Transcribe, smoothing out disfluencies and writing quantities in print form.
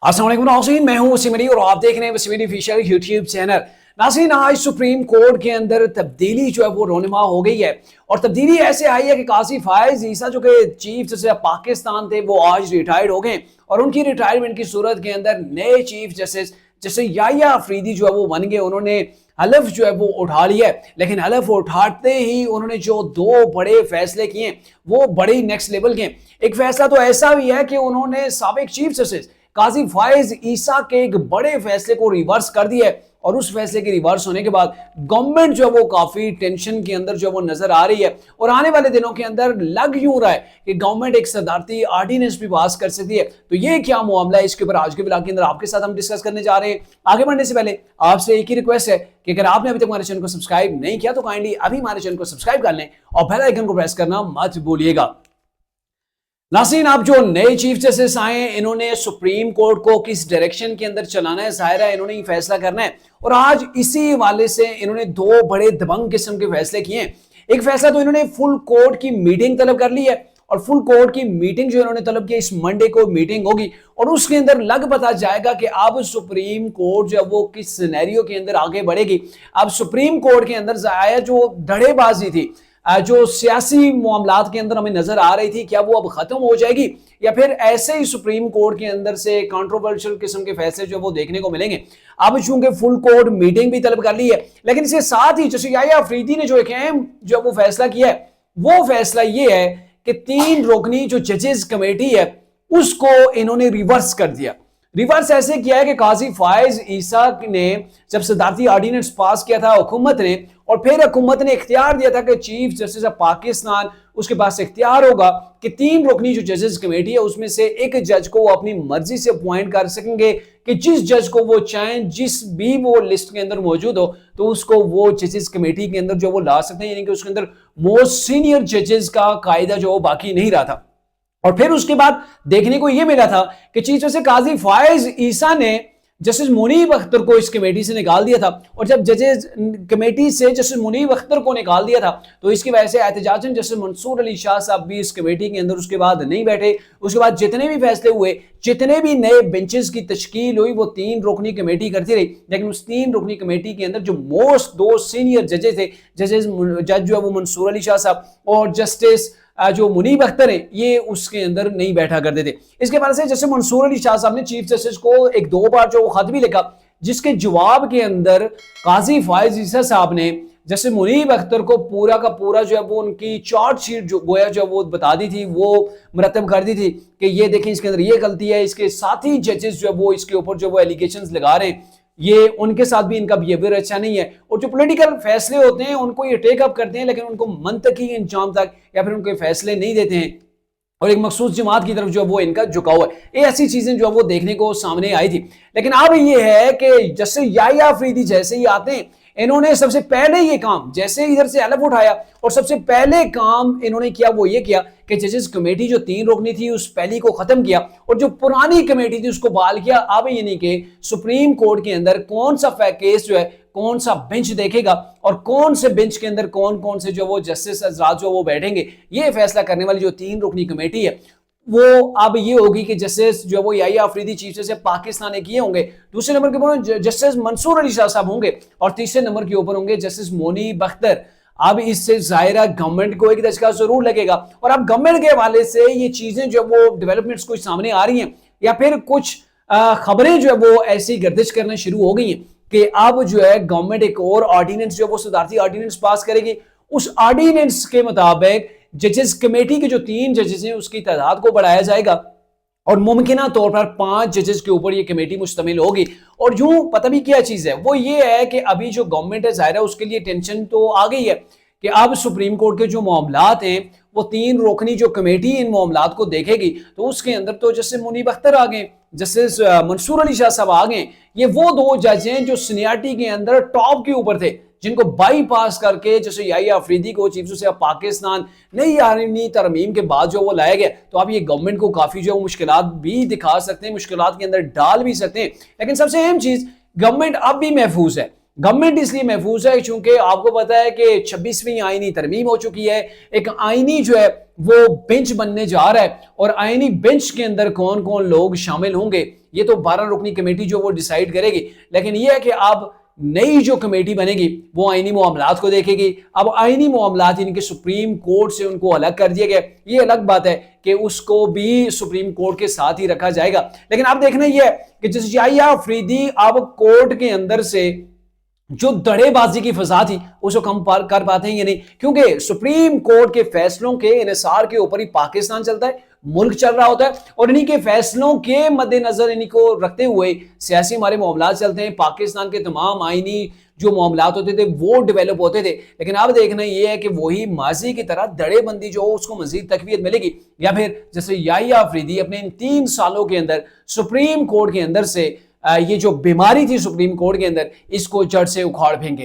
अस्सलाम वालेकुम नाज़रीन, मैं हूं वसीम अली और आप देख रहे हैं Wasim Ali official YouTube channel. नाज़रीन, आज सुप्रीम कोर्ट के अंदर तब्दीली जो है वो रोनुमा हो गई है और तब्दीली ऐसे आई है कि काजी फायज ईसा जो कि चीफ जस्टिस पाकिस्तान थे वो आज रिटायर्ड हो गए और उनकी रिटायरमेंट की सूरत के अंदर नए चीफ जस्टिस जैसे याह्या अफरीदी जो है वो बन गए। उन्होंने हलफ जो है वो उठा लिया है, लेकिन हलफ उठाते ही उन्होंने जो दो बड़े फैसले किए वो बड़े नेक्स्ट लेवल के। एक फैसला तो ऐसा भी है कि उन्होंने साबिक चीफ जस्टिस काजी फायज ईसा के एक बड़े फैसले को रिवर्स कर दिया है और उस फैसले के रिवर्स होने के बाद गवर्नमेंट जो है वो काफी टेंशन के अंदर जो है वो नजर आ रही है और आने वाले दिनों के अंदर लग यूं रहा है कि गवर्नमेंट एक सदारती ऑर्डिनेंस भी पास कर सकती है। तो ये क्या मामला है, इसके ऊपर आज के ब्लॉग के अंदर आपके साथ हम डिस्कस करने जा रहे हैं। आगे बढ़ने से पहले आपसे एक ही रिक्वेस्ट है कि अगर आपने अभी तक हमारे चैनल को सब्सक्राइब नहीं किया तो काइंडली अभी हमारे चैनल को सब्सक्राइब कर लें और बेल आइकन को प्रेस करना मत भूलिएगा। नाज़रीन, अब जो नए चीफ जस्टिस आए हैं इन्होंने सुप्रीम कोर्ट को किस डायरेक्शन के अंदर चलाना है, जाहिर है इन्होंने ही फैसला करना है और आज इसी हवाले से इन्होंने दो बड़े दबंग किस्म के फैसले किए हैं। एक फैसला तो इन्होंने फुल कोर्ट की मीटिंग तलब कर ली है और फुल कोर्ट की मीटिंग जो इन्होंने तलब की इस मंडे को मीटिंग होगी और उसके अंदर लग पता जाएगा कि अब सुप्रीम कोर्ट जो वो किस सिनेरियो के अंदर आगे बढ़ेगी। अब सुप्रीम कोर्ट के अंदर आया जो धड़ेबाजी थी, जो सियासी मामलात के अंदर हमें नजर आ रही थी, क्या वो अब खत्म हो जाएगी या फिर ऐसे ही सुप्रीम कोर्ट के अंदर से कंट्रोवर्शियल किस्म के फैसले जो वो देखने को मिलेंगे। अब चूंकि फुल कोर्ट मीटिंग भी तलब कर ली है, लेकिन इसके साथ ही जस्टिस याह्या अफरीदी ने जो एक अहम जो वो फैसला किया है वो फैसला ये है कि 3 रुकनी जो जजेस कमेटी है उसको इन्होंने रिवर्स कर दिया। रिवर्स ऐसे किया है कि काजी फायज ईसा ने जब सदारती ऑर्डिनेंस पास किया था हुकूमत ने और फिर हुकूमत ने इख्तियार दिया था कि चीफ जस्टिस ऑफ पाकिस्तान उसके पास इख्तियार होगा कि 3 रुकनी जो जजेस कमेटी है उसमें से एक जज को वो अपनी मर्जी से अपॉइंट कर सकेंगे कि जिस जज को वो चाहें, जिस भी वो लिस्ट के अंदर मौजूद हो तो उसको वो जजेस कमेटी के अंदर जो वो ला सकते हैं, यानी कि उसके अंदर मोस्ट सीनियर जजेस का कायदा जो बाकी नहीं रहा था। और फिर उसके बाद देखने को यह मिला था कि चीफ जस्टिस काजी फायज ईसा ने जस्टिस मुनीब अख्तर को इस कमेटी से निकाल दिया था और जब जजेस कमेटी से जस्टिस मुनीब अख्तर को निकाल दिया था तो इसकी वजह से एहतजाजन जस्टिस मंसूर अली शाह साहब भी इस कमेटी के अंदर उसके बाद नहीं बैठे। उसके बाद जितने भी फैसले हुए, जितने भी नए बेंचेस की तश्कील हुई वो 3 रुकनी कमेटी करती रही, लेकिन उस 3 रुकनी कमेटी के अंदर जो मोस्ट 2 सीनियर जजेस थे, जज जो है वो मंसूर अली शाह साहब और जस्टिस जो मुनीब अख्तर है ये उसके अंदर नहीं बैठा करते थे। इसके बाद से जैसे मंसूर अली शाह साहब ने चीफ जस्टिस को 1-2 बार जो खत भी लिखा जिसके जवाब के अंदर काजी फायज ईसा साहब ने जैसे मुनीब अख्तर को पूरा का पूरा जो है वो उनकी चार्जशीट जो गोया जो वो बता दी थी, वो मरतब कर दी थी कि ये देखें इसके अंदर ये गलती है, इसके साथ ही जजेस जो है वो इसके ऊपर जो वो एलिगेशंस लगा रहे हैं, ये उनके साथ भी इनका बिहेवियर अच्छा नहीं है। और जो पॉलिटिकल फैसले होते हैं उनको ये टेक अप करते हैं लेकिन उनको मंतकी अंजाम तक या फिर उनके फैसले नहीं देते हैं और एक मखसूस जमात की तरफ जो वो इनका झुकाव है। ये ऐसी चीजें जो वो देखने को सामने आई थी। लेकिन अब ये है कि जैसे याह्या अफरीदी जैसे ही आते हैं इन्होंने सबसे पहले ये काम, जैसे इधर से हलफ उठाया और सबसे पहले काम इन्होंने किया वो ये किया कि जजेस कमेटी जो 3 रुकनी थी उस पहली को खत्म किया और जो पुरानी कमेटी थी उसको बहाल किया। अब यानी कि सुप्रीम कोर्ट के अंदर कौन सा केस जो है, कौन सा बेंच देखेगा और कौन से बेंच के अंदर कौन कौन से जो वो जस्टिस हजरात जो वो बैठेंगे, ये फैसला करने वाली जो 3 रुकनी कमेटी है वो अब ये होगी कि जस्टिस जो वो याह्या अफरीदी चीफ जस्टिस पाकिस्तान ने किए होंगे, दूसरे नंबर के ऊपर जस्टिस मंसूर अली शाह साहब होंगे और तीसरे नंबर के ऊपर होंगे जस्टिस मुनीब अख्तर। अब इससे जाहिर गवर्नमेंट को एक दशका जरूर लगेगा और अब गवर्नमेंट के हवाले से ये चीजें जो वो डेवलपमेंट्स कुछ सामने आ रही हैं या फिर कुछ खबरें जो है वो ऐसी गर्दिश करना शुरू हो गई हैं कि अब जो है गवर्नमेंट एक और ऑर्डिनेंस जो वो सदारती ऑर्डिनेंस पास करेगी। उस ऑर्डिनेंस के मुताबिक जजेस कमेटी के जो 3 जजेस हैं उसकी तादाद को बढ़ाया जाएगा और मुमकिना तौर पर 5 जजेस के ऊपर ये कमेटी मुश्तमिल होगी। और यूं पता भी क्या चीज है वो ये है कि अभी जो गवर्नमेंट है जाहिर है उसके लिए टेंशन तो आ गई है कि अब सुप्रीम कोर्ट के जो मामलात हैं वो 3 रुकनी जो कमेटी इन मामलात को देखेगी तो उसके अंदर तो जस्टिस मुनीब अख्तर आ गए, जस्टिस मंसूर अली शाह साहब आ गए। ये वो 2 जज हैं जो सीनियरिटी के अंदर टॉप के ऊपर थे, जिनको बाईपास करके जैसे याह्या अफरीदी को चीफ जस्टिस ऑफ पाकिस्तान नई आईनी तरमीम के बाद जो वो लाया गया तो अब ये गवर्नमेंट को काफी जो मुश्किलात भी दिखा सकते हैं, मुश्किलात के अंदर डाल भी सकते हैं। लेकिन सबसे अहम चीज, गवर्नमेंट अब भी महफूज है। गवर्नमेंट इसलिए महफूज है क्योंकि आपको पता है कि 26वीं आईनी तरमीम हो चुकी है, एक आईनी जो है वो बेंच बनने जा रहा है और आईनी बेंच के अंदर कौन कौन लोग शामिल होंगे ये तो 12 रुकनी कमेटी जो वो डिसाइड करेगी, लेकिन ये है कि अब नई जो कमेटी बनेगी वो आईनी मामलात को देखेगी। अब आईनी मामलात इनके सुप्रीम कोर्ट से उनको अलग कर दिया गया, ये अलग बात है कि उसको भी सुप्रीम कोर्ट के साथ ही रखा जाएगा। लेकिन अब देखना यह है कि जस्टिस याहिया अफरीदी अब कोर्ट के अंदर से जो दड़ेबाजी की फजा थी उसको कम कर पाते हैं या नहीं, क्योंकि सुप्रीम कोर्ट के फैसलों के इन्हिसार के ऊपर ही पाकिस्तान चलता है, मुल्क चल रहा होता है, और इन्हीं के फैसलों के मद्देनजर इन्हीं को रखते हुए सियासी हमारे मामलात चलते हैं। पाकिस्तान के तमाम आईनी जो मामलात होते थे वो डेवलप होते थे। लेकिन अब देखना यह है कि वही माजी की तरह दड़ेबंदी जो हो उसको मजीद तकवीत मिलेगी, या फिर जैसे याहिया अफरीदी अपने इन 3 सालों के अंदर सुप्रीम कोर्ट के अंदर से ये जो बीमारी थी सुप्रीम कोर्ट के अंदर, इसको जड़ से उखाड़ फेंके।